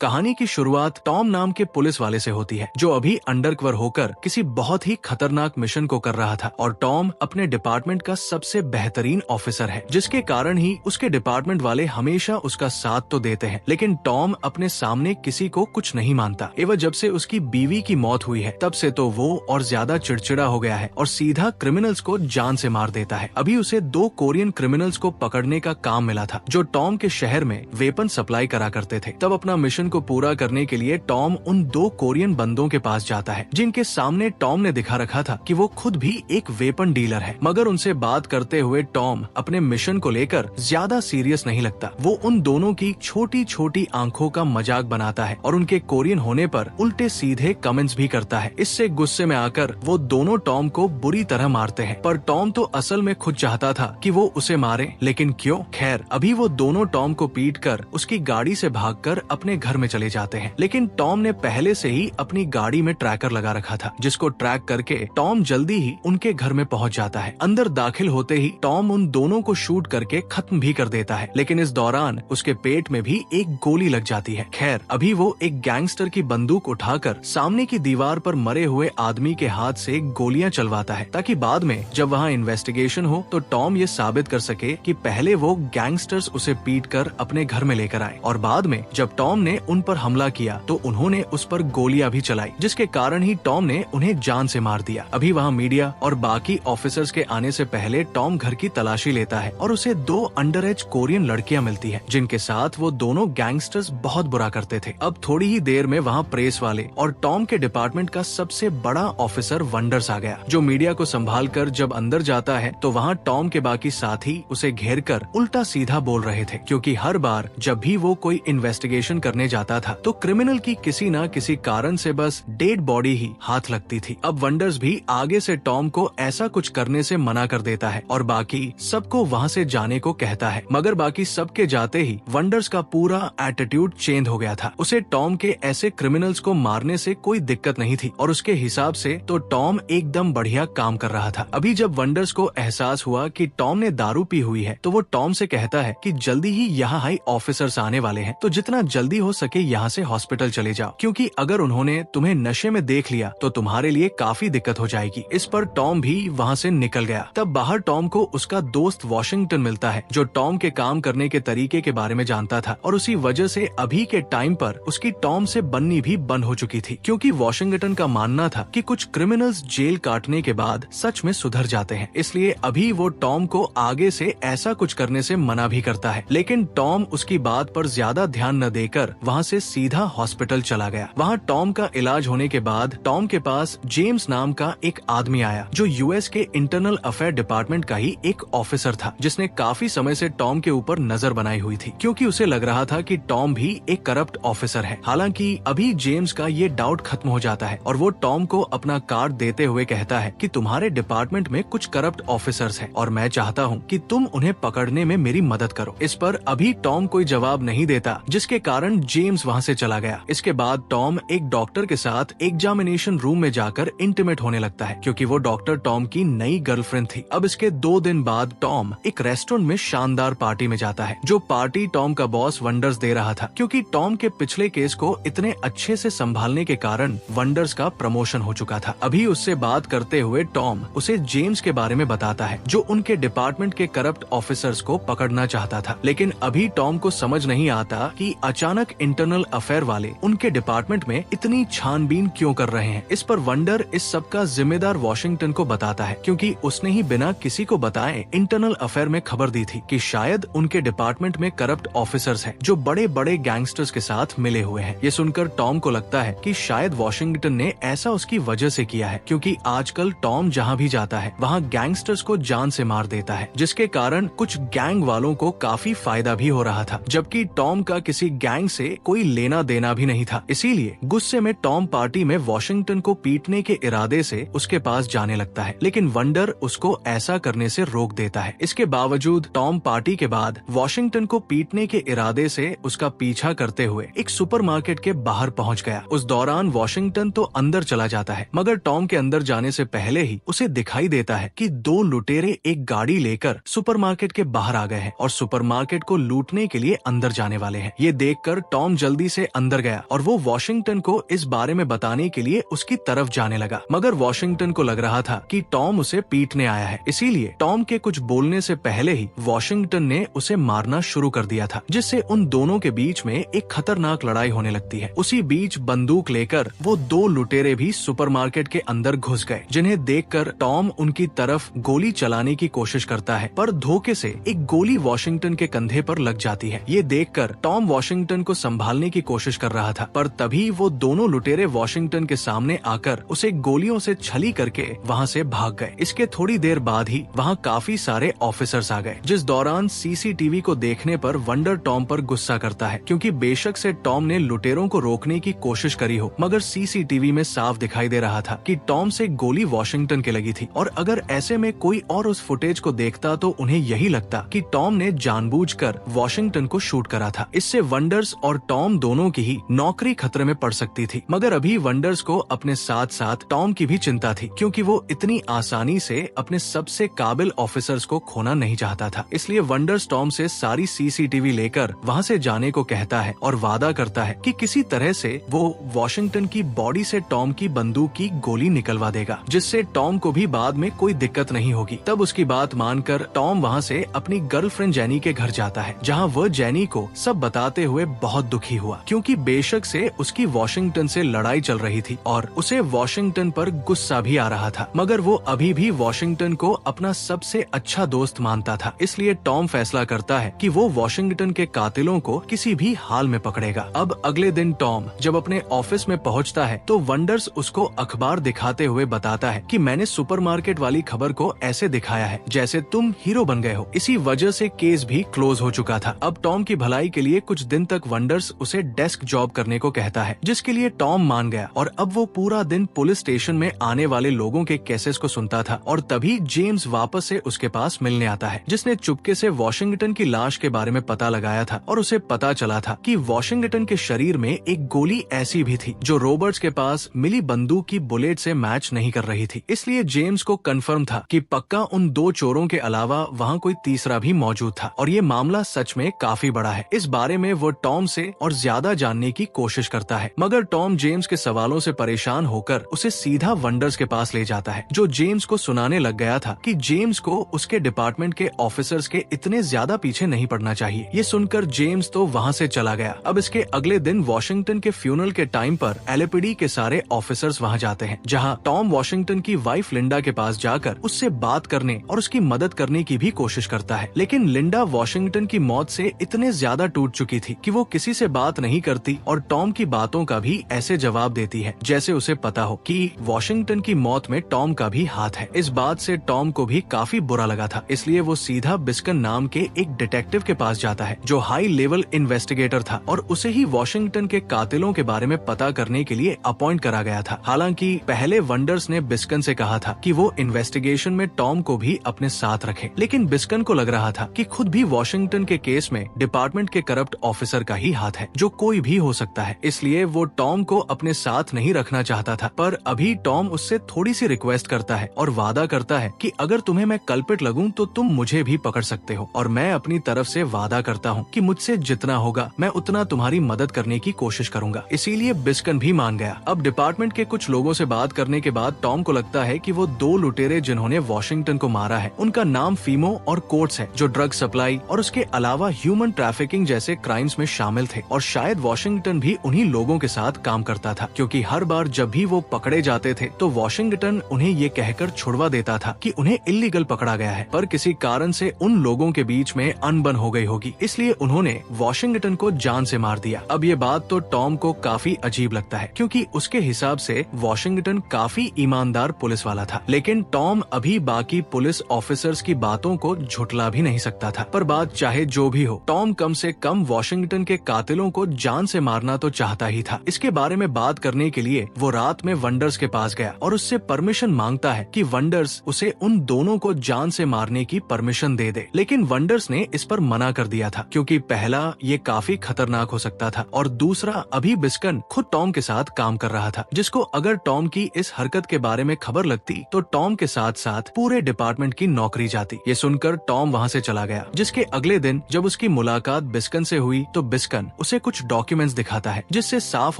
कहानी की शुरुआत टॉम नाम के पुलिस वाले से होती है, जो अभी अंडरकवर होकर किसी बहुत ही खतरनाक मिशन को कर रहा था। और टॉम अपने डिपार्टमेंट का सबसे बेहतरीन ऑफिसर है, जिसके कारण ही उसके डिपार्टमेंट वाले हमेशा उसका साथ तो देते हैं। लेकिन टॉम अपने सामने किसी को कुछ नहीं मानता। एवं जब से उसकी बीवी की मौत हुई है, तब से तो वो और ज्यादा चिड़चिड़ा हो गया है और सीधा क्रिमिनल्स को जान से मार देता है। अभी उसे 2 कोरियन क्रिमिनल्स को पकड़ने का काम मिला था, जो टॉम के शहर में वेपन सप्लाई करा करते थे। तब अपना मिशन को पूरा करने के लिए टॉम उन 2 कोरियन बंदों के पास जाता है, जिनके सामने टॉम ने दिखा रखा था कि वो खुद भी एक वेपन डीलर है। मगर उनसे बात करते हुए टॉम अपने मिशन को लेकर ज्यादा सीरियस नहीं लगता। वो उन दोनों की छोटी छोटी आंखों का मजाक बनाता है और उनके कोरियन होने पर उल्टे सीधे कमेंट्स भी करता है। इससे गुस्से में आकर वो दोनों टॉम को बुरी तरह मारते हैं। पर टॉम तो असल में खुद चाहता था कि वो उसे मारे, लेकिन क्यों? खैर, अभी वो दोनों टॉम को पीट कर उसकी गाड़ी से भागकर अपने घर में चले जाते हैं। लेकिन टॉम ने पहले से ही अपनी गाड़ी में ट्रैकर लगा रखा था, जिसको ट्रैक करके टॉम जल्दी ही उनके घर में पहुंच जाता है। अंदर दाखिल होते ही टॉम उन दोनों को शूट करके खत्म भी कर देता है, लेकिन इस दौरान उसके पेट में भी एक गोली लग जाती है। खैर, अभी वो एक गैंगस्टर की बंदूक उठाकर सामने की दीवार पर मरे हुए आदमी के हाथ से गोलियां चलवाता है, ताकि बाद में जब वहाँ इन्वेस्टिगेशन हो तो टॉम ये साबित कर सके कि पहले वो गैंगस्टर्स उसे पीट कर अपने घर में लेकर आए, और बाद में जब टॉम ने उन पर हमला किया तो उन्होंने उस पर गोलियां भी चलाई, जिसके कारण ही टॉम ने उन्हें जान से मार दिया। अभी वहाँ मीडिया और बाकी ऑफिसर्स के आने से पहले टॉम घर की तलाशी लेता है और उसे 2 अंडर एज कोरियन लड़कियां मिलती हैं, जिनके साथ वो दोनों गैंगस्टर्स बहुत बुरा करते थे। अब थोड़ी ही देर में वहाँ प्रेस वाले और टॉम के डिपार्टमेंट का सबसे बड़ा ऑफिसर वंडर्स आ गया, जो मीडिया को संभाल कर जब अंदर जाता है तो वहाँ टॉम के बाकी साथी उसे घेर कर उल्टा सीधा बोल रहे थे, क्योंकि हर बार जब भी वो कोई इन्वेस्टिगेशन करने जाता था तो क्रिमिनल की किसी न किसी कारण से बस डेड बॉडी ही हाथ लगती थी। अब वंडर्स भी आगे से टॉम को ऐसा कुछ करने से मना कर देता है और बाकी सबको वहाँ से जाने को कहता है। मगर बाकी सबके जाते ही वंडर्स का पूरा एटीट्यूड चेंज हो गया था। उसे टॉम के ऐसे क्रिमिनल्स को मारने से कोई दिक्कत नहीं थी और उसके हिसाब से तो टॉम एकदम बढ़िया काम कर रहा था। अभी जब वंडर्स को एहसास हुआ कि टॉम ने दारू पी हुई है, तो वो टॉम से कहता है कि जल्दी ही यहाँ हाई ऑफिसर्स आने वाले हैं, तो जितना जल्दी हो सके यहाँ से हॉस्पिटल चले जाओ, क्योंकि अगर उन्होंने तुम्हें नशे में देख लिया तो तुम्हारे लिए काफी दिक्कत हो जाएगी। इस पर टॉम भी वहाँ से निकल गया। तब बाहर टॉम को उसका दोस्त वॉशिंगटन मिलता है, जो टॉम के काम करने के तरीके के बारे में जानता था, और उसी वजह से अभी के टाइम पर उसकी टॉम से बननी भी बंद हो चुकी थी, क्योंकि वॉशिंगटन का मानना था कि कुछ क्रिमिनल्स जेल काटने के बाद सच में सुधर जाते हैं। इसलिए अभी वो टॉम को आगे से ऐसा कुछ करने से मना भी करता है। लेकिन टॉम उसकी बात पर ज्यादा ध्यान न देकर वहाँ से सीधा हॉस्पिटल चला गया। वहाँ टॉम का इलाज होने के बाद टॉम के पास जेम्स नाम का एक आदमी आया, जो यूएस के इंटरनल अफेयर डिपार्टमेंट का ही एक ऑफिसर था, जिसने काफी समय से टॉम के ऊपर नजर बनाई हुई थी, क्योंकि उसे लग रहा था कि टॉम भी एक करप्ट ऑफिसर है। हालांकि अभी जेम्स का ये डाउट खत्म हो जाता है और वो टॉम को अपना कार्ड देते हुए कहता है कि तुम्हारे डिपार्टमेंट में कुछ करप्ट ऑफिसर्स हैं और मैं चाहता हूँ कि तुम उन्हें पकड़ने में मेरी मदद करो। इस पर अभी टॉम कोई जवाब नहीं देता, जिसके कारण जेम्स वहाँ से चला गया। इसके बाद टॉम एक डॉक्टर के साथ एग्जामिनेशन रूम में जाकर इंटीमेट होने लगता है, क्योंकि वो डॉक्टर टॉम की नई गर्लफ्रेंड थी। अब इसके 2 दिन बाद टॉम एक रेस्टोरेंट में शानदार पार्टी में जाता है, जो पार्टी टॉम का बॉस वंडर्स दे रहा था, क्योंकि टॉम के पिछले केस को इतने अच्छे से संभालने के कारण वंडर्स का प्रमोशन हो चुका था। अभी उससे बात करते हुए टॉम उसे जेम्स के बारे में बताता है, जो उनके डिपार्टमेंट के करप्ट ऑफिसर्स को पकड़ना चाहता था। लेकिन अभी टॉम को समझ नहीं आता कि अचानक इंटरनल अफेयर वाले उनके डिपार्टमेंट में इतनी छानबीन क्यों कर रहे हैं। इस पर वंडर इस सब का जिम्मेदार वॉशिंगटन को बताता है, क्योंकि उसने ही बिना किसी को बताए इंटरनल अफेयर में खबर दी थी कि शायद उनके डिपार्टमेंट में करप्ट ऑफिसर्स हैं, जो बड़े बड़े गैंगस्टर्स के साथ मिले हुए हैं। ये सुनकर टॉम को लगता है कि शायद वॉशिंगटन ने ऐसा उसकी वजह से किया है, क्योंकि आजकल टॉम जहाँ भी जाता है वहाँ गैंगस्टर्स को जान से मार देता है, जिसके कारण कुछ गैंग वालों को काफी फायदा भी हो रहा था, जबकि टॉम का किसी गैंग से कोई लेना देना भी नहीं था। इसीलिए गुस्से में टॉम पार्टी में वॉशिंगटन को पीटने के इरादे से उसके पास जाने लगता है, लेकिन वंडर उसको ऐसा करने से रोक देता है। इसके बावजूद टॉम पार्टी के बाद वॉशिंगटन को पीटने के इरादे से उसका पीछा करते हुए एक सुपरमार्केट के बाहर पहुंच गया। उस दौरान वॉशिंगटन तो अंदर चला जाता है, मगर टॉम के अंदर जाने से पहले ही उसे दिखाई देता है कि 2 लुटेरे एक गाड़ी लेकर सुपरमार्केट के बाहर आ गए हैं और सुपरमार्केट को लूटने के लिए अंदर जाने वाले हैं। ये देखकर टॉम टॉम जल्दी से अंदर गया और वो वॉशिंगटन को इस बारे में बताने के लिए उसकी तरफ जाने लगा, मगर वॉशिंगटन को लग रहा था कि टॉम उसे पीटने आया है, इसीलिए टॉम के कुछ बोलने से पहले ही वॉशिंगटन ने उसे मारना शुरू कर दिया था, जिससे उन दोनों के बीच में एक खतरनाक लड़ाई होने लगती है। उसी बीच बंदूक लेकर वो दो लुटेरे भी सुपरमार्केट के अंदर घुस गए, जिन्हें देखकर टॉम उनकी तरफ गोली चलाने की कोशिश करता है, पर धोखे से एक गोली वॉशिंगटन के कंधे पर लग जाती है। ये देखकर टॉम वॉशिंगटन को संभालने की कोशिश कर रहा था, पर तभी वो दोनों लुटेरे वॉशिंगटन के सामने आकर उसे गोलियों से छली करके वहाँ से भाग गए। इसके थोड़ी देर बाद ही वहाँ काफी सारे ऑफिसर्स आ गए, जिस दौरान सीसीटीवी को देखने पर वंडर टॉम पर गुस्सा करता है, क्योंकि बेशक से टॉम ने लुटेरों को रोकने की कोशिश करी हो, मगर सीसीटीवी में साफ दिखाई दे रहा था कि टॉम से गोली वॉशिंगटन के लगी थी, और अगर ऐसे में कोई और उस फुटेज को देखता तो उन्हें यही लगता कि टॉम ने जानबूझकर वॉशिंगटन को शूट करा था। इससे वंडर्स और टॉम दोनों की ही नौकरी खतरे में पड़ सकती थी, मगर अभी वंडर्स को अपने साथ साथ टॉम की भी चिंता थी, क्योंकि वो इतनी आसानी से अपने सबसे काबिल ऑफिसर्स को खोना नहीं चाहता था। इसलिए वंडर्स टॉम से सारी सीसीटीवी लेकर वहाँ से जाने को कहता है और वादा करता है कि किसी तरह से वो वॉशिंगटन की बॉडी से टॉम की बंदूक की गोली निकलवा देगा, जिससे टॉम को भी बाद में कोई दिक्कत नहीं होगी। तब उसकी बात मानकर टॉम वहाँ से अपनी गर्लफ्रेंड जेनी के घर जाता है, जहाँ वह जेनी को सब बताते हुए बहुत दुखी हुआ, क्योंकि बेशक से उसकी वॉशिंगटन से लड़ाई चल रही थी और उसे वॉशिंगटन पर गुस्सा भी आ रहा था, मगर वो अभी भी वॉशिंगटन को अपना सबसे अच्छा दोस्त मानता था। इसलिए टॉम फैसला करता है कि वो वॉशिंगटन के कातिलों को किसी भी हाल में पकड़ेगा। अब अगले दिन टॉम जब अपने ऑफिस में पहुंचता है तो वंडर्स उसको अखबार दिखाते हुए बताता है कि मैंने सुपरमार्केट वाली खबर को ऐसे दिखाया है जैसे तुम हीरो बन गए हो, इसी वजह से केस भी क्लोज हो चुका था। अब टॉम की भलाई के लिए कुछ दिन तक वंडर्स उसे डेस्क जॉब करने को कहता है, जिसके लिए टॉम मान गया, और अब वो पूरा दिन पुलिस स्टेशन में आने वाले लोगों के केसेस को सुनता था। और तभी जेम्स वापस से उसके पास मिलने आता है, जिसने चुपके से वॉशिंगटन की लाश के बारे में पता लगाया था, और उसे पता चला था कि वॉशिंगटन के शरीर में एक गोली ऐसी भी थी जो रॉबर्ट्स के पास मिली बंदूक की बुलेट से मैच नहीं कर रही थी। इसलिए जेम्स को कंफर्म था कि पक्का उन दो चोरों के अलावा वहाँ कोई तीसरा भी मौजूद था, और ये मामला सच में काफी बड़ा है। इस बारे में वो टॉम से और ज्यादा जानने की कोशिश करता है, मगर टॉम जेम्स के सवालों से परेशान होकर उसे सीधा वंडर्स के पास ले जाता है, जो जेम्स को सुनाने लग गया था कि जेम्स को उसके डिपार्टमेंट के ऑफिसर्स के इतने ज्यादा पीछे नहीं पड़ना चाहिए। ये सुनकर जेम्स तो वहाँ से चला गया। अब इसके अगले दिन वॉशिंगटन के फ्यूनरल के टाइम पर एलएपीडी के सारे ऑफिसर्स वहाँ जाते हैं, जहाँ टॉम वॉशिंगटन की वाइफ लिंडा के पास जाकर उससे बात करने और उसकी मदद करने की भी कोशिश करता है, लेकिन लिंडा वॉशिंगटन की मौत से इतने ज्यादा टूट चुकी थी कि वो किसी से बात नहीं करती और टॉम की बातों का भी ऐसे जवाब देती है जैसे उसे पता हो कि वॉशिंगटन की मौत में टॉम का भी हाथ है। इस बात से टॉम को भी काफी बुरा लगा था, इसलिए वो सीधा बिस्कन नाम के एक डिटेक्टिव के पास जाता है, जो हाई लेवल इन्वेस्टिगेटर था, और उसे ही वॉशिंगटन के कातिलों के बारे में पता करने के लिए अपॉइंट करा गया था। हालांकि पहले वंडर्स ने बिस्कन से कहा था कि वो इन्वेस्टिगेशन में टॉम को भी अपने साथ रखे, लेकिन बिस्कन को लग रहा था कि खुद भी वॉशिंगटन के केस में डिपार्टमेंट के करप्ट ऑफिसर का ही हाथ है, जो कोई भी हो सकता है। इसलिए वो टॉम को अपने साथ नहीं रखना चाहता था, पर अभी टॉम उससे थोड़ी सी रिक्वेस्ट करता है और वादा करता है कि अगर तुम्हें मैं कल्पित लगूं तो तुम मुझे भी पकड़ सकते हो, और मैं अपनी तरफ से वादा करता हूं कि मुझसे जितना होगा मैं उतना तुम्हारी मदद करने की कोशिश करूंगा। इसीलिए बिस्कन भी मान गया। अब डिपार्टमेंट के कुछ लोगों से बात करने के बाद टॉम को लगता है कि वो दो लुटेरे जिन्होंने वॉशिंगटन को मारा है, उनका नाम फीमो और कोट्स है, जो ड्रग सप्लाई और उसके अलावा ह्यूमन ट्रैफिकिंग जैसे क्राइम्स में शामिल थे, और शायद वॉशिंगटन भी उन्हीं लोगों के साथ काम करता था, क्योंकि हर बार जब भी वो पकड़े जाते थे तो वॉशिंगटन उन्हें ये कहकर छुड़वा देता था कि उन्हें इल्लीगल पकड़ा गया है, पर किसी कारण से उन लोगों के बीच में अनबन हो गई होगी, इसलिए उन्होंने वॉशिंगटन को जान से मार दिया। अब ये बात तो टॉम को काफी अजीब लगता है, क्योंकि उसके हिसाब से वॉशिंगटन काफी ईमानदार पुलिस वाला था, लेकिन टॉम अभी बाकी पुलिस ऑफिसर्स की बातों को झुटला भी नहीं सकता था। पर बात चाहे जो भी हो, टॉम कम से कम वॉशिंगटन के कातिलों को जान से मारना तो चाहता ही था। इसके बारे में बात करने के लिए वो रात में वंडर्स के पास गया और उससे परमिशन मांगता है कि वंडर्स उसे उन दोनों को जान से मारने की परमिशन दे दे, लेकिन वंडर्स ने इस पर मना कर दिया था, क्योंकि पहला ये काफी खतरनाक हो सकता था, और दूसरा अभी बिस्कन खुद टॉम के साथ काम कर रहा था, जिसको अगर टॉम की इस हरकत के बारे में खबर लगती तो टॉम के साथ साथ पूरे डिपार्टमेंट की नौकरी जाती। ये सुनकर टॉम वहाँ से चला गया, जिसके अगले दिन जब उसकी मुलाकात बिस्कन से हुई तो बिस्कन उसे कुछ डॉक्यूमेंट्स दिखाता है जिससे साफ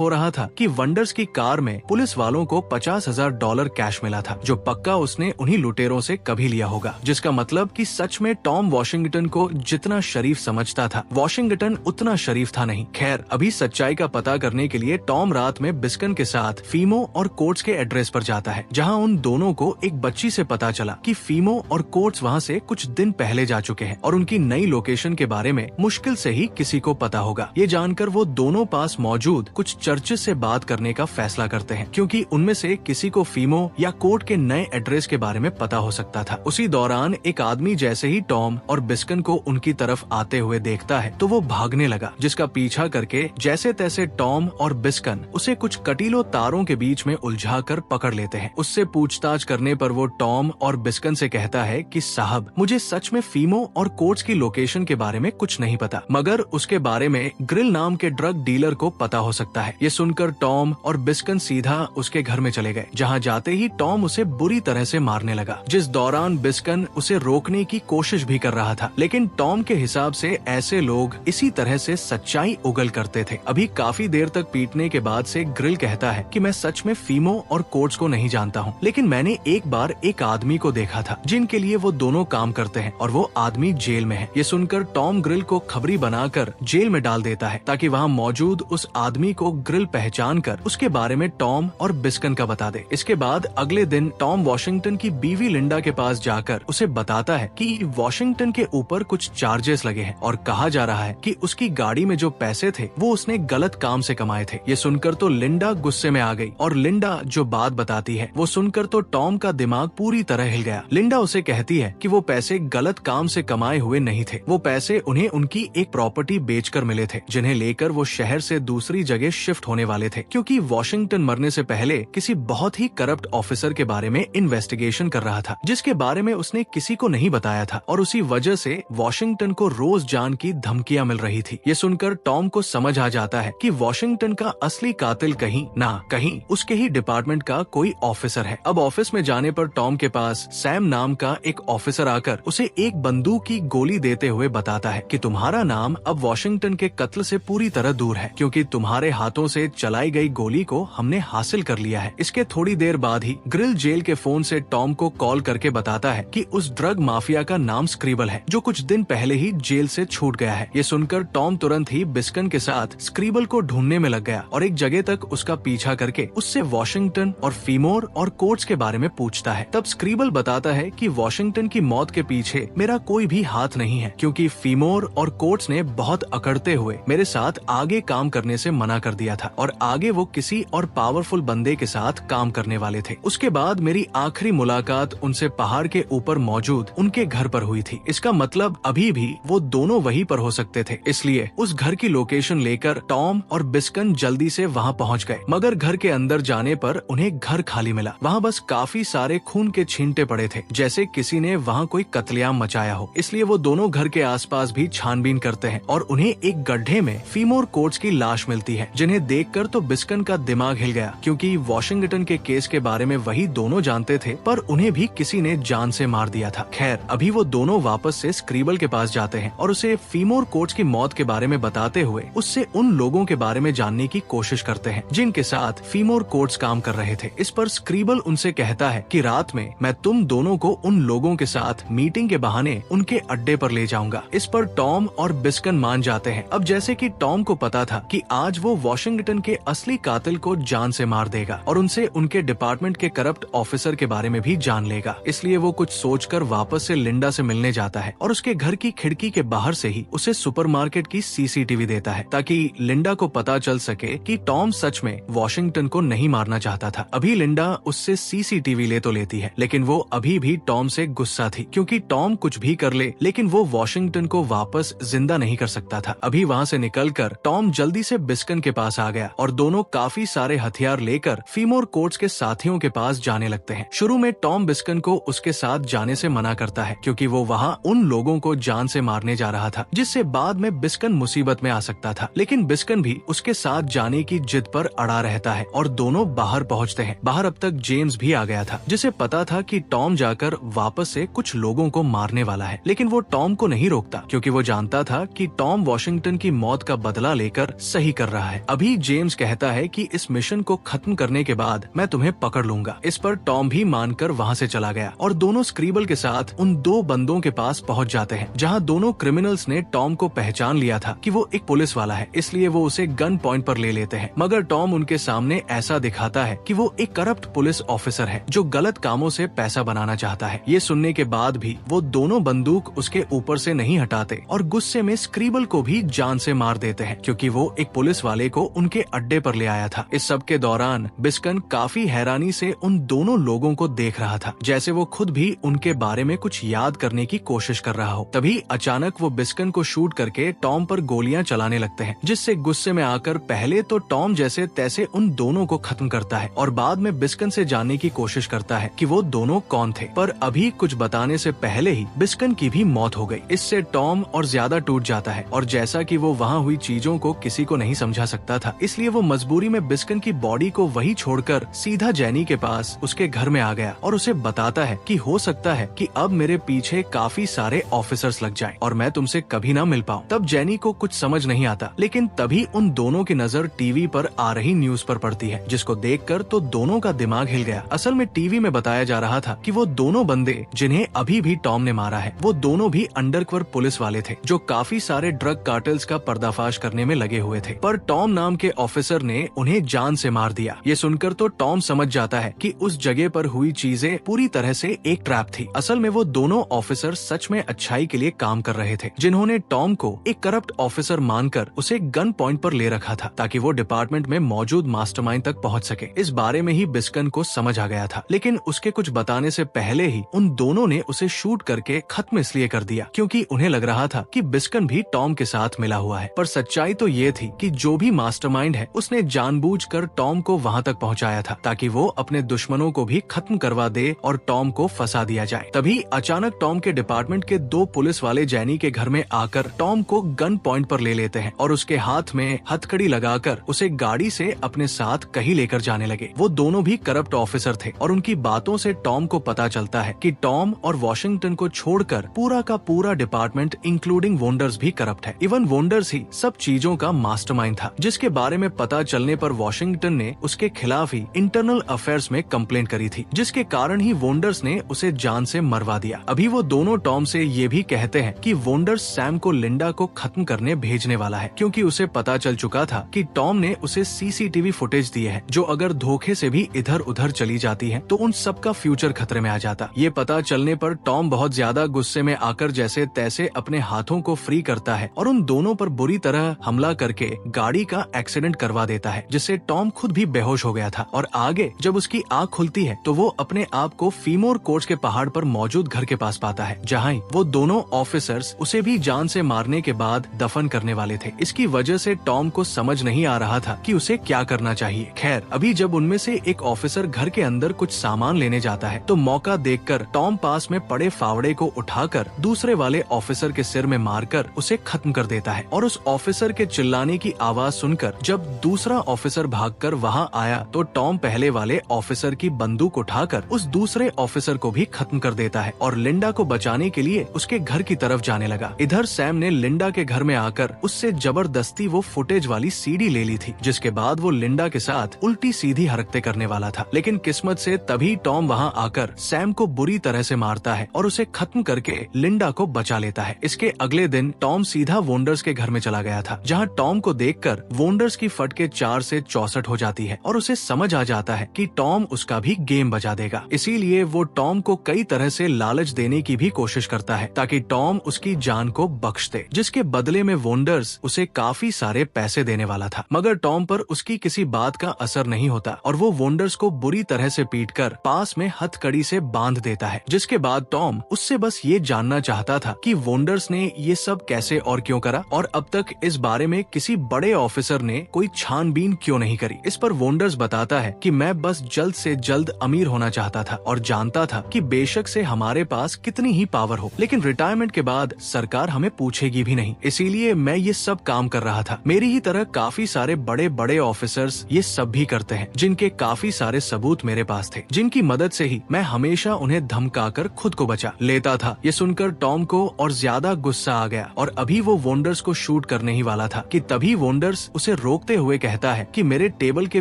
हो रहा था कि वंडर्स की कार में पुलिस वालों को $50,000 कैश मिला था, जो पक्का उसने उन्हीं लुटेरों से कभी लिया होगा। जिसका मतलब कि सच में टॉम वॉशिंगटन को जितना शरीफ समझता था, वॉशिंगटन उतना शरीफ था नहीं। खैर, अभी सच्चाई का पता करने के लिए टॉम रात में बिस्कन के साथ फीमो और कोट्स के एड्रेस पर जाता है, जहां उन दोनों को एक बच्ची से पता चला कि फीमो और कोट्स वहां से कुछ दिन पहले जा चुके हैं और उनकी नई लोकेशन के बारे में मुश्किल से ही किसी को पता होगा। ये जानकर वो दोनों पास मौजूद कुछ चर्चेस से बात करने का फैसला करते हैं, क्योंकि उनमें से किसी को फीमो या कोट के नए एड्रेस के बारे में पता हो सकता था। उसी दौरान एक आदमी जैसे ही टॉम और बिस्कन को उनकी तरफ आते हुए देखता है तो वो भागने लगा, जिसका पीछा करके जैसे तैसे टॉम और बिस्कन उसे कुछ कटीलों तारों के बीच में उलझाकर पकड़ लेते हैं। उससे पूछताछ करने पर वो टॉम और बिस्कन से कहता है कि साहब, मुझे सच में फीमो और कोट्स की लोकेशन के बारे में कुछ नहीं पता, मगर उसके बारे में ग्रिल नाम के ड्रग डीलर को पता हो सकता है। ये सुनकर टॉम और बिस्कन सीधा उसके घर में चले गए, जहाँ जाते ही टॉम उसे बुरी तरह से मारने लगा, जिस दौरान बिस्कन उसे रोकने की कोशिश भी कर रहा था। लेकिन टॉम के हिसाब से ऐसे लोग इसी तरह से सच्चाई उगल करते थे। अभी काफी देर तक पीटने के बाद से ग्रिल कहता है कि मैं सच में फीमो और कोट्स को नहीं जानता हूँ, लेकिन मैंने एक बार एक आदमी को देखा था जिनके लिए वो दोनों काम करते हैं और वो आदमी जेल में है। ये सुनकर टॉम ग्रिल को खबरी बनाकर जेल में डाल देता है ताकि वहाँ मौजूद उस आदमी को ग्रिल पहचान कर उसके बारे में टॉम और बिस्कन का बता दे। इसके बाद अगले दिन टॉम वॉशिंगटन की बीवी लिंडा के पास जाकर उसे बताता है कि वॉशिंगटन के ऊपर कुछ चार्जेस लगे हैं और कहा जा रहा है कि उसकी गाड़ी में जो पैसे थे वो उसने गलत काम से कमाए थे। ये सुनकर तो लिंडा गुस्से में आ गई और लिंडा जो बात बताती है वो सुनकर तो टॉम का दिमाग पूरी तरह हिल गया। लिंडा उसे कहती है कि वो पैसे गलत काम से कमाए हुए नहीं थे, वो पैसे उन्हें उनकी एक प्रॉपर्टी बेचकर मिले थे, जिन्हें लेकर वो शहर से दूसरी जगह शिफ्ट होने वाले थे, क्योंकि वॉशिंगटन मरने से पहले किसी बहुत ही करप्ट ऑफिसर के बारे में इन्वेस्टिगेशन कर रहा था, जिसके बारे में उसने किसी को नहीं बताया था और उसी वजह से वॉशिंगटन को रोज जान की धमकियां मिल रही थी। ये सुनकर टॉम को समझ आ जाता है कि वॉशिंगटन का असली कातिल कहीं ना कहीं उसके ही डिपार्टमेंट का कोई ऑफिसर है। अब ऑफिस में जाने पर टॉम के पास सैम नाम का एक ऑफिसर आकर उसे एक बंदूक की गोली देते हुए बताता है कि तुम्हारा नाम अब वॉशिंगटन के कत्ल से पूरी तरह दूर है, क्योंकि तुम्हारे हाथों से चलाई गई गोली को हमने हासिल कर लिया है। इसके थोड़ी देर बाद ही ग्रिल जेल के फोन से टॉम को कॉल करके बताता है कि उस ड्रग माफिया का नाम स्क्रीबल है, जो कुछ दिन पहले ही जेल से छूट गया है। ये सुनकर टॉम तुरंत ही बिस्कन के साथ स्क्रीबल को ढूंढने में लग गया और एक जगह तक उसका पीछा करके उससे वॉशिंगटन और फीमोर और कोट्स के बारे में पूछता है। तब स्क्रीबल बताता है कि वॉशिंगटन की मौत के पीछे मेरा कोई भी हाथ नहीं है, क्योंकि फीमोर और कोट्स ने बहुत अकड़ते हुए मेरे साथ आगे काम करने से मना कर दिया था और आगे वो किसी और पावरफुल बंदे के साथ काम करने वाले थे। उसके बाद मेरी आखिरी मुलाकात उनसे पहाड़ के ऊपर मौजूद उनके घर पर हुई थी। इसका मतलब अभी भी वो दोनों वहीं पर हो सकते थे, इसलिए उस घर की लोकेशन लेकर टॉम और बिस्कन जल्दी से वहाँ पहुँच गए। मगर घर के अंदर जाने पर उन्हें घर खाली मिला। वहाँ बस काफी सारे खून के छींटे पड़े थे, जैसे किसी ने वहाँ कोई कत्लेआम मचाया हो। इसलिए वो दोनों घर के आसपास भी छानबीन करते हैं और उन्हें एक गड्ढे में फीमोर कोट्स की लाश मिलती है, जिन्हें देखकर तो बिस्कन का दिमाग हिल गया, क्योंकि वॉशिंगटन के केस के बारे में वही दोनों जानते थे, पर उन्हें भी किसी ने जान से मार दिया था। खैर, अभी वो दोनों वापस से स्क्रीबल के पास जाते हैं और उसे फीमोर कोट्स की मौत के बारे में बताते हुए उससे उन लोगों के बारे में जानने की कोशिश करते हैं जिनके साथ फीमोर कोट्स काम कर रहे थे। इस पर स्क्रीबल उनसे कहता है कि रात में मैं तुम दोनों को उन लोगों के साथ मीटिंग के बहाने उनके अड्डे पर ले जाऊंगा। इस पर टॉम और बिस्कन मान जाते हैं। अब जैसे कि टॉम को पता था कि आज वो वॉशिंगटन के असली कातिल को जान से मार देगा और उनसे उनके डिपार्टमेंट के करप्ट ऑफिसर के बारे में भी जान लेगा, इसलिए वो कुछ सोचकर वापस से लिंडा से मिलने जाता है और उसके घर की खिड़की के बाहर से ही उसे सुपरमार्केट की सीसीटीवी देता है, ताकि लिंडा को पता चल सके कि टॉम सच में वॉशिंगटन को नहीं मारना चाहता था। अभी लिंडा उससे सीसीटीवी ले तो लेती है, लेकिन वो अभी भी टॉम से गुस्सा थी, क्योंकि टॉम कुछ भी कर ले लेकिन वो वॉशिंगटन को वापस जिंदा नहीं कर सकता था। अभी वहाँ से निकलकर टॉम जल्दी से बिस्कन के पास आ गया और दोनों काफी सारे हथियार लेकर फीमोर कोट्स के साथियों के पास जाने लगते हैं। शुरू में टॉम बिस्कन को उसके साथ जाने से मना करता है, क्योंकि वो वहाँ उन लोगों को जान से मारने जा रहा था जिससे बाद में बिस्कन मुसीबत में आ सकता था। लेकिन बिस्कन भी उसके साथ जाने की जिद पर अड़ा रहता है और दोनों बाहर पहुँचते हैं। बाहर अब तक जेम्स भी आ गया था, जिसे पता था कि टॉम जाकर वापस से कुछ लोगों को मारने वाला है, लेकिन वो टॉम को नहीं रोकता, क्योंकि वो जानता था कि टॉम वॉशिंगटन की मौत का बदला लेकर सही कर रहा है। अभी जेम्स कहता है कि इस मिशन को खत्म करने के बाद मैं तुम्हें पकड़ लूंगा। इस पर टॉम भी मानकर वहाँ से चला गया और दोनों स्क्रीबल के साथ उन दो बंदों के पास पहुँच जाते हैं, जहाँ दोनों क्रिमिनल्स ने टॉम को पहचान लिया था कि वो एक पुलिस वाला है, इसलिए वो उसे गन पॉइंट पर ले लेते हैं। मगर टॉम उनके सामने ऐसा दिखाता है कि वो एक करप्ट पुलिस ऑफिसर है जो गलत कामों से पैसा बनाना चाहता है। ये सुनने के बाद भी वो दोनों बंदूक उसके ऊपर से नहीं हटाते और गुस्से में स्क्रीबल को भी जान से मार देते हैं, क्योंकि वो एक पुलिस वाले को उनके अड्डे पर ले आया था। इस सब के दौरान बिस्कन काफी हैरानी से उन दोनों लोगों को देख रहा था, जैसे वो खुद भी उनके बारे में कुछ याद करने की कोशिश कर रहा हो। तभी अचानक वो बिस्कन को शूट करके टॉम पर गोलियां चलाने लगते हैं, जिससे गुस्से में आकर पहले तो टॉम जैसे तैसे उन दोनों को खत्म करता है और बाद में बिस्कन से जानने की कोशिश करता है कि वो दोनों कौन थे। पर अभी कुछ बताने से पहले ही बिस्कन की भी मौत हो गई। इससे टॉम और ज्यादा टूट जाता है और जैसा कि वो वहाँ हुई चीजों को किसी को नहीं समझा सकता था, इसलिए वो मजबूरी में बिस्कन की बॉडी को वही छोड़कर सीधा जेनी के पास उसके घर में आ गया और उसे बताता है कि हो सकता है कि अब मेरे पीछे काफी सारे ऑफिसर्स लग जाएं और मैं तुमसे कभी ना मिल पाऊं। तब जेनी को कुछ समझ नहीं आता, लेकिन तभी उन दोनों की नजर टीवी पर आ रही न्यूज पर पड़ती है, जिसको देखकर तो दोनों का दिमाग हिल गया। असल में टीवी में बताया जा रहा था कि वो दोनों बंदे जिन्हें अभी भी टॉम ने मारा है, वो दोनों भी अंडरकवर पुलिस वाले थे जो काफी सारे ड्रग कार्टेल्स का पर्दाफाश करने में लगे हुए थे। पर टॉम नाम के ऑफिसर ने उन्हें जान से मार दिया। ये सुनकर तो टॉम समझ जाता है कि उस जगह पर हुई चीजें पूरी तरह से एक ट्रैप थी। असल में वो दोनों ऑफिसर सच में अच्छाई के लिए काम कर रहे थे, जिन्होंने टॉम को एक करप्ट ऑफिसर मानकर उसे गन पॉइंट पर ले रखा था ताकि वो डिपार्टमेंट में मौजूद मास्टरमाइंड तक पहुंच सके। इस बारे में ही बिस्कन को समझ आ गया था, लेकिन उसके कुछ बताने से पहले ही उन दोनों ने उसे शूट करके खत्म इसलिए कर दिया क्योंकि उन्हें लग रहा था कि बिस्कन भी टॉम के साथ मिला हुआ है। पर सच्चाई तो ये थी कि जो भी मास्टरमाइंड है उसने जानबूझकर टॉम को वहाँ तक पहुँचाया था ताकि वो अपने दुश्मनों को भी खत्म करवा दे और टॉम को फंसा दिया जाए। तभी अचानक टॉम के डिपार्टमेंट के दो पुलिस वाले जेनी के घर में आकर टॉम को गन पॉइंट पर ले लेते हैं और उसके हाथ में हथकड़ी लगाकर उसे गाड़ी से अपने साथ कहीं लेकर जाने लगे। वो दोनों भी करप्ट ऑफिसर थे और उनकी बातों से टॉम को पता चलता है कि टॉम और वॉशिंगटन को छोड़कर पूरा का पूरा डिपार्टमेंट इंक्लूडिंग वोंडर्स भी करप्ट है। इवन वोंडर्स ही सब चीजों का मास्टरमाइंड था, जिसके बारे में पता चलने पर वॉशिंगटन ने उसके खिलाफ ही इंटरनल अफेयर्स में कंप्लेंट करी थी, जिसके कारण ही वोंडर्स ने उसे जान से मरवा दिया। अभी वो दोनों टॉम से ये भी कहते हैं कि वोंडर्स सैम को लिंडा को खत्म करने भेजने वाला है, क्योंकि उसे पता चल चुका था कि टॉम ने उसे सीसीटीवी फुटेज दी है जो अगर धोखे से भी इधर उधर चली जाती है तो उन सब का फ्यूचर खतरे में आ जाता। ये पता चलने पर टॉम बहुत ज्यादा गुस्से में आकर जैसे तैसे अपने हाथों को फ्री करता है और उन दोनों पर बुरी तरह हमला करके गाड़ी का एक्सीडेंट करवा देता है, जिससे टॉम खुद भी बेहोश हो गया था। और आगे जब उसकी आँख खुलती है तो वो अपने आप को फीमोर कोर्ट्स के पहाड़ पर मौजूद घर के पास पाता है, जहाँ वो दोनों ऑफिसर्स उसे भी जान से मारने के बाद दफन करने वाले थे। इसकी वजह से टॉम को समझ नहीं आ रहा था कि उसे क्या करना चाहिए। खैर, अभी जब उनमें से एक ऑफिसर घर के अंदर कुछ सामान लेने जाता है तो मौका देखकर टॉम पास में पड़े फावड़े को उठाकर दूसरे वाले ऑफिसर के सिर में मारकर उसे खत्म कर देता है। और उस ऑफिसर के चिल्लाने की आवाज सुनकर जब दूसरा ऑफिसर भागकर वहाँ आया तो टॉम पहले वाले ऑफिसर की बंदूक उठाकर उस दूसरे ऑफिसर को भी खत्म कर देता है और लिंडा को बचाने के लिए उसके घर की तरफ जाने लगा। इधर सैम ने लिंडा के घर में आकर उससे जबरदस्ती वो फुटेज वाली सीडी ले ली थी, जिसके बाद वो लिंडा के साथ उल्टी सीधी हरकतें करने वाला था। लेकिन किस्मत से तभी टॉम वहाँ आकर सैम को बुरी तरह से मारता है और उसे खत्म करके लिंडा को बचा लेता है। इसके अगले दिन टॉम सीधा वोंडर्स के घर में चला गया था, जहाँ टॉम को देखकर वोंडर्स की फटके 4 से 64 हो जाती है और उसे समझ आ जाता है कि टॉम उसका भी गेम बजा देगा। इसीलिए वो टॉम को कई तरह से लालच देने की भी कोशिश करता है ताकि टॉम उसकी जान को बख्श दे, जिसके बदले में वोंडर्स उसे काफी सारे पैसे देने वाला था। मगर टॉम पर उसकी किसी बात का असर नहीं होता और वो वोंडर्स को बुरी तरह से पीटकर पास में हथकड़ी से बांध देता है, जिसके बाद टॉम उससे बस ये जानना चाहता था कि वोंडर्स ने ये सब कैसे और क्यों करा और अब तक इस बारे में किसी बड़े ऑफिसर ने कोई छानबीन क्यों नहीं करी। इस पर वोंडर्स बताता है कि मैं बस जल्द से जल्द अमीर होना चाहता था और जानता था कि बेशक से हमारे पास कितनी ही पावर हो, लेकिन रिटायरमेंट के बाद सरकार हमें पूछेगी भी नहीं, इसीलिए मैं ये सब काम कर रहा था। मेरी ही तरह काफी सारे बड़े बड़े ऑफिसर्स ये सब भी करते हैं, जिनके काफी सारे सबूत मेरे पास थे, जिनकी मदद से ही मैं हमेशा उन्हें धमकाकर खुद को बचा लेता था। ये सुनकर टॉम को और ज्यादा गुस्सा आ गया और अभी वो वोंडर्स को शूट शूट करने ही वाला था कि तभी वोंडर्स उसे रोकते हुए कहता है कि मेरे टेबल के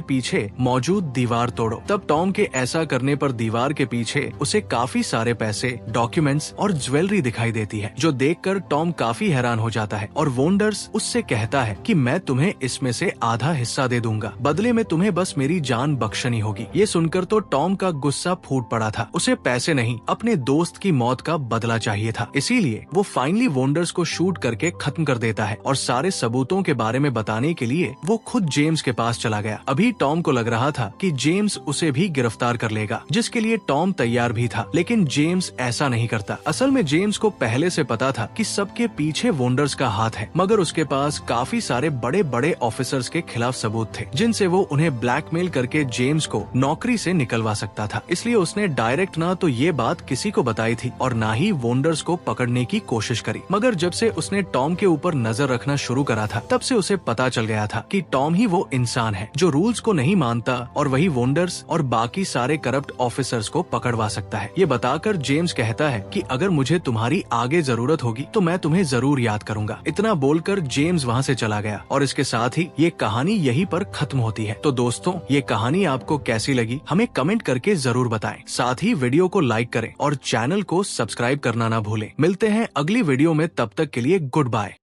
पीछे मौजूद दीवार तोड़ो। तब टॉम के ऐसा करने पर दीवार के पीछे उसे काफी सारे पैसे, डॉक्यूमेंट्स और ज्वेलरी दिखाई देती है, जो देखकर टॉम काफी हैरान हो जाता है और वोंडर्स उससे कहता है कि मैं तुम्हें इसमें से आधा हिस्सा दे दूंगा, बदले में तुम्हें बस मेरी जान बख्शनी होगी। ये सुनकर तो टॉम का गुस्सा फूट पड़ा था। उसे पैसे नहीं, अपने दोस्त की मौत का बदला चाहिए था। इसीलिए वो फाइनली वोंडर्स को शूट करके खत्म कर देता है और सारे सबूतों के बारे में बताने के लिए वो खुद जेम्स के पास चला गया। अभी टॉम को लग रहा था कि जेम्स उसे भी गिरफ्तार कर लेगा, जिसके लिए टॉम तैयार भी था, लेकिन जेम्स ऐसा नहीं करता। असल में जेम्स को पहले से पता था कि सबके पीछे वोंडर्स का हाथ है, मगर उसके पास काफी सारे बड़े बड़े ऑफिसर्स के खिलाफ सबूत थे, जिनसे वो उन्हें ब्लैकमेल करके जेम्स को नौकरी से निकलवा सकता था। इसलिए उसने डायरेक्ट ना तो ये बात किसी को बताई थी और ना ही वोंडर्स को पकड़ने की कोशिश करी। मगर जब से उसने टॉम के ऊपर नजर रखना शुरू करा था, तब से उसे पता चल गया था कि टॉम ही वो इंसान है जो रूल्स को नहीं मानता और वही वोंडर्स और बाकी सारे करप्ट ऑफिसर्स को पकड़वा सकता है। ये बताकर जेम्स कहता है कि अगर मुझे तुम्हारी आगे जरूरत होगी तो मैं तुम्हें जरूर याद करूंगा। इतना बोलकर जेम्स वहाँ से चला गया और इसके साथ ही ये कहानी यहीं पर खत्म होती है। तो दोस्तों, ये कहानी आपको कैसी लगी हमें कमेंट करके जरूर बताएं। साथ ही वीडियो को लाइक करें और चैनल को सब्सक्राइब करना ना भूलें। मिलते हैं अगली वीडियो में, तब तक के लिए गुड बाय।